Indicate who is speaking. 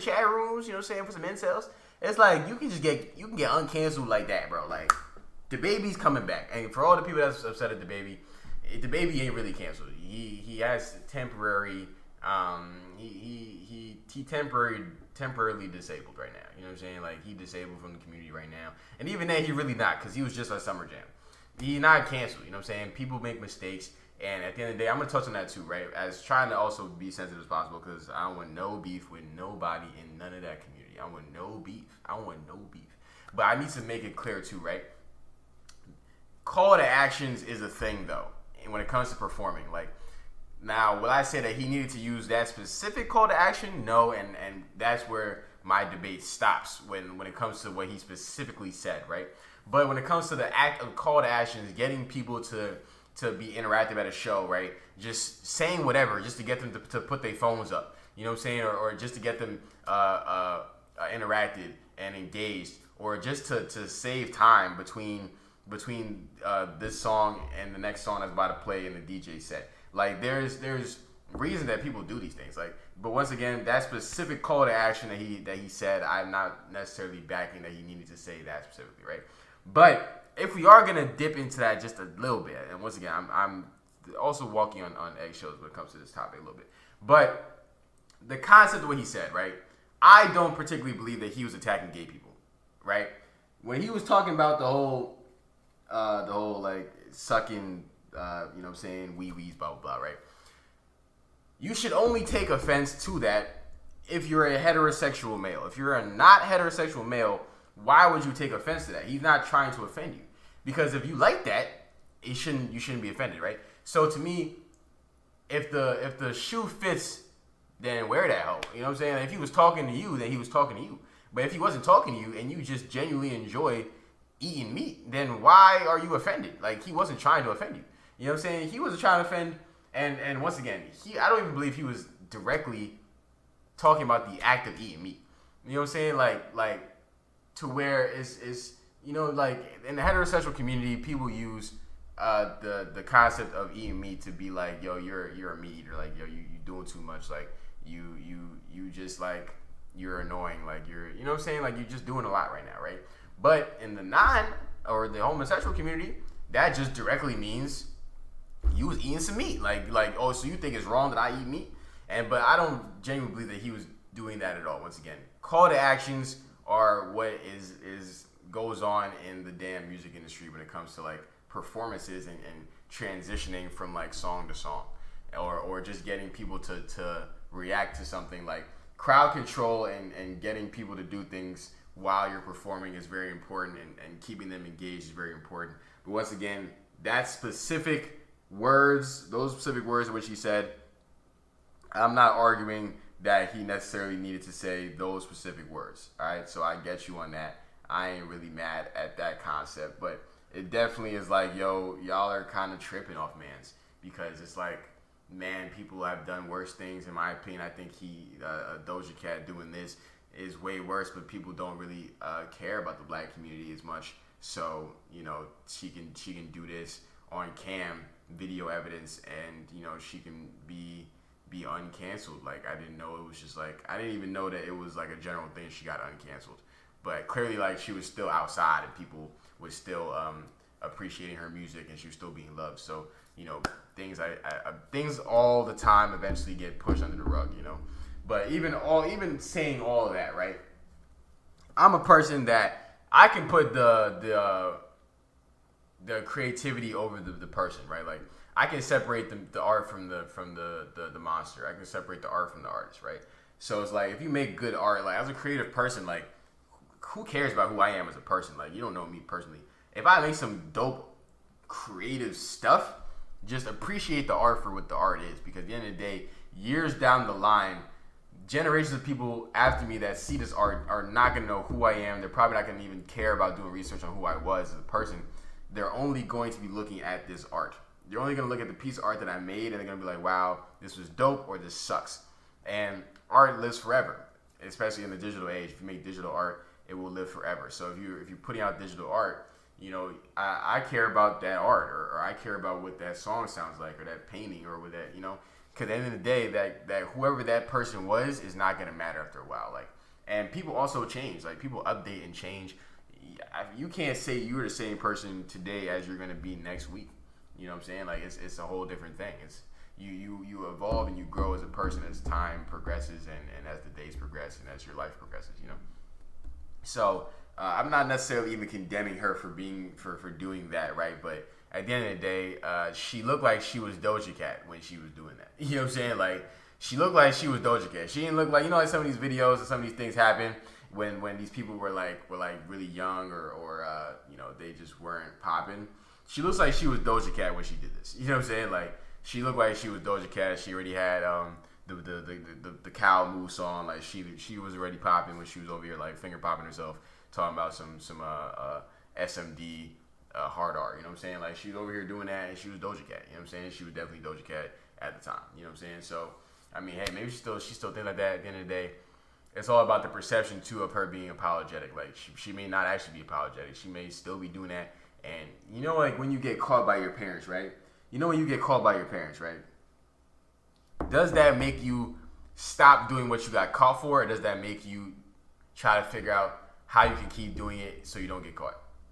Speaker 1: chat rooms, you know what I'm saying, for some incels. It's like you can get uncanceled like that, bro. Like the baby's coming back, and for all the people that's upset at the baby ain't really canceled. He has temporary he temporarily disabled right now. You know what I'm saying? Like he disabled from the community right now, and even then he really not, because he was just at Summer Jam. He's not canceled. You know what I'm saying? People make mistakes. And at the end of the day, I'm going to touch on that too, right? As trying to also be sensitive as possible, because I don't want no beef with nobody in none of that community. I want no beef. I don't want no beef. But I need to make it clear too, right? Call to actions is a thing, though, and when it comes to performing. Like, now, will I say that he needed to use that specific call to action? No, and that's where my debate stops when it comes to what he specifically said, right? But when it comes to the act of call to actions, getting people to be interactive at a show, right? Just saying whatever, just to get them to put their phones up, you know what I'm saying? Or just to get them interacted and engaged, or just to save time between this song and the next song that's about to play in the DJ set. Like there's reason that people do these things. Like, but once again, that specific call to action that he said, I'm not necessarily backing that he needed to say that specifically, right? But if we are gonna dip into that just a little bit, and once again, I'm also walking on eggshells when it comes to this topic a little bit, but the concept of what he said, right? I don't particularly believe that he was attacking gay people, right? When he was talking about the whole like sucking, you know what I'm saying, wee-wees, blah, blah, blah, right? You should only take offense to that if you're a heterosexual male. If you're a not heterosexual male, why would you take offense to that? He's not trying to offend you. Because if you like that, you shouldn't be offended, right? So to me, if the shoe fits, then wear that hoe. You know what I'm saying? If he was talking to you, then he was talking to you. But if he wasn't talking to you and you just genuinely enjoy eating meat, then why are you offended? Like, he wasn't trying to offend you. You know what I'm saying? He wasn't trying to offend. And once again, I don't even believe he was directly talking about the act of eating meat. You know what I'm saying? Like to where is you know, like in the heterosexual community, people use the concept of eating meat to be like, yo, you're a meat eater, like, yo, you doing too much, like you just like, you're annoying, like you know what I'm saying, like you're just doing a lot right now, right? But in the the homosexual community, that just directly means you was eating some meat, like oh, so you think it's wrong that I eat meat? But I don't genuinely believe that he was doing that at all. Once again, call to actions are what is goes on in the damn music industry when it comes to like performances and transitioning from like song to song, or just getting people to react to something. Like crowd control and getting people to do things while you're performing is very important, and keeping them engaged is very important. But once again, those specific words in which he said, I'm not arguing that he necessarily needed to say those specific words. All right, so I get you on that. I ain't really mad at that concept, but it definitely is like, yo, y'all are kind of tripping off Mans, because it's like, man, people have done worse things. In my opinion, I think Doja Cat doing this is way worse, but people don't really care about the black community as much. So, you know, she can do this on cam, video evidence, and, you know, she can be uncanceled. Like, I didn't know it was just like, I didn't even know that it was like a general thing she got uncanceled. But clearly, like, she was still outside and people were still appreciating her music, and she was still being loved. So, you know, things all the time eventually get pushed under the rug, you know. But even saying all of that, right? I'm a person that I can put the creativity over the person, right? Like, I can separate the art from the monster. I can separate the art from the artist, right? So it's like, if you make good art, like, as a creative person, like, who cares about who I am as a person? Like, you don't know me personally. If I make some dope creative stuff, just appreciate the art for what the art is, because at the end of the day, years down the line, generations of people after me that see this art are not going to know who I am. They're probably not going to even care about doing research on who I was as a person. They're only going to be looking at this art. They're only going to look at the piece of art that I made, and they're going to be like, wow, this was dope, or this sucks. And art lives forever, especially in the digital age. If you make digital art, it will live forever. So if you're putting out digital art, you know, I care about that art, or I care about what that song sounds like, or that painting, or what that, you know. Because at the end of the day, that whoever that person was is not gonna matter after a while. Like, and people also change. Like, people update and change. You can't say you're the same person today as you're gonna be next week. You know what I'm saying? Like, it's a whole different thing. It's you evolve and you grow as a person as time progresses and as the days progress and as your life progresses. You know. So I'm not necessarily even condemning her for doing that, right? But at the end of the day, she looked like she was Doja Cat when she was doing that. You know what I'm saying? Like, she looked like she was Doja Cat. She didn't look like, like some of these videos and some of these things happen when these people were really young or they just weren't popping. She looks like she was Doja Cat when she did this. You know what I'm saying? Like, she looked like she was Doja Cat. She already had the cow moo song. Like, she was already popping when she was over here like finger popping herself, talking about some SMD hard R. You know what I'm saying? Like, she was over here doing that, and she was Doja Cat. You know what I'm saying? She was definitely Doja Cat at the time. You know what I'm saying? So, I mean, hey, maybe she still thinks like that. At the end of the day, it's all about the perception too of her being apologetic. Like, she may not actually be apologetic. She may still be doing that. And like when you get caught by your parents, right? When you get caught by your parents, right? Does that make you stop doing what you got caught for, or does that make you try to figure out how you can keep doing it so you don't get caught?